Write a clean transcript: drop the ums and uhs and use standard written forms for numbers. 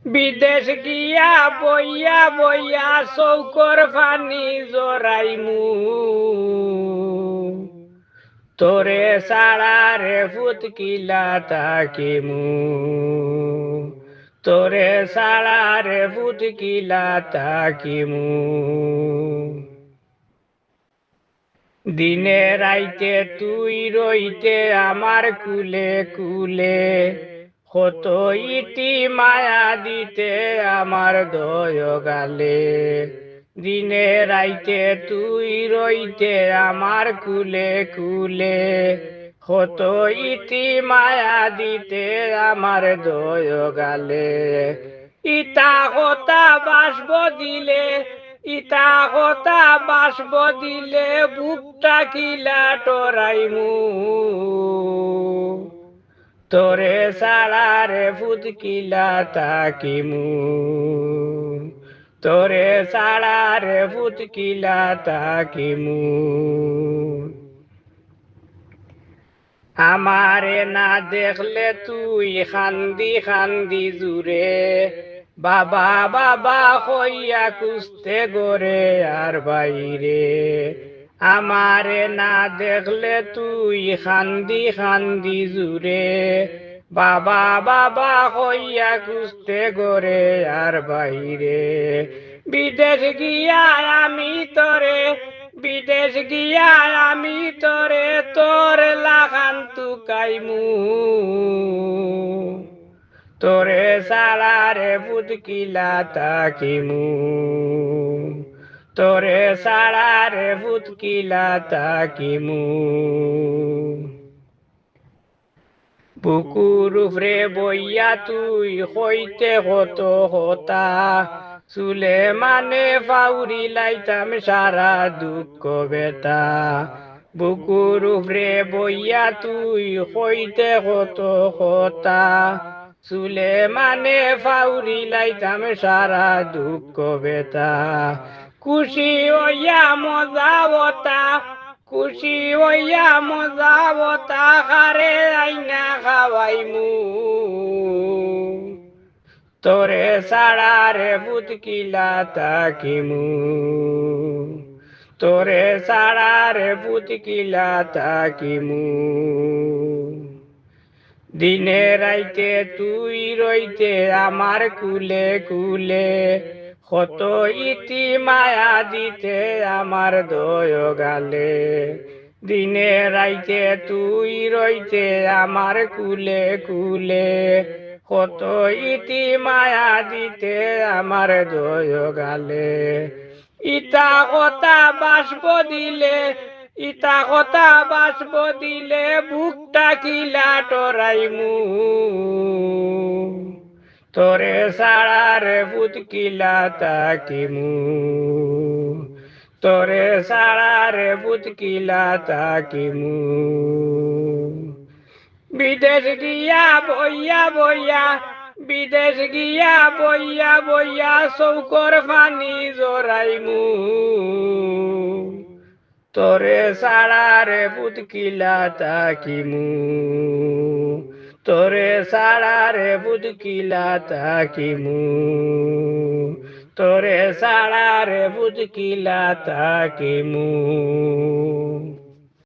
বিদেশ গিয়া বইয়া বইয়া চৌকর পানি জরাইমু তোরে সারা রে ফুত কিলা তাকিমু তোরে সারা রে ফুত কিলা তাকিমু দিনে রাইতে তুই রইতে আমার কুলে কুলে কত ইতি মায়া দিতে আমার দয় গালে দিনে রাইতে তুই রইতে আমার কুলে কুলে কত ইতি মায়া দিতে আমার দয় গালে ইতা কথা বাসব দিলে ইতা কথা বাসব দিলে বুকটা কিলা টরাইমু তোরে সারা রে ফুত কিলা তাকিমু তোরে সারা রে ফুত কিলা তাকিমু আমারে না দেখলে তুই খান্দি খান্দি জুড়ে বাবা বাবা হইয়া কুস্তে গোরে আর বাইরে আমারে না দেখলে তুই খান্দি খান্দি জুড়ে বাবা বাবা হইয়া কুস্তে গোরে আর বাইরে বিদেশ গিয়া আমি তোরে বিদেশ গিয়া আমি তোরে তোর লাখান তুকাইমু তোরে সারা রে বুধ কিলা তাকিমু তোরে সারা রে বুধ কিলা তাকিমু বুকুর উপরে বইয়া তুই হইতে হতো হতা চুলে মানে ফাউরি লাইতাম সারা দুঃখ বেতা বুকুর উপরে বইয়া তুই হইতে হতো হতা চুলে মানে ফাউরি লাইতাম সারা দুঃখ বেতা খুশি হইয়া মজা বতা খুশি হইয়া মজা বতা খারে আইনা খাওয়াইমু তোরে সারা রে বুত কিলা তাকিমু তোরে সারা রে বুত কিলা তাকিমু দিনে রাইতে তুই রইতে আমার কুলে কুলে কত ইতি মায়া দিতে আমার দয় গালে দিনে রাইতে তুই রইতে আমার কুলে কুলে কত ইতি মায়া দিতে আমার দয় গালে ইতা কথা বাসব দিলে ইতা কথা বাসব দিলে বুকটা কিলা টরাইমু তোরে সারা রে বুত কিলা তাকিমু তোরে সারা রে বুত কিলা তাকিমু বিদেশ গিয়া বইয়া বইয়া বিদেশ গিয়া বইয়া বইয়া চৌকর পানি জরাইমু তোরে সারা রে বুত কিলা তাকিমু তোরে সারা রে বুত কিলা তাকিমু তোরে সারা রে বুত কিলা তাকিমু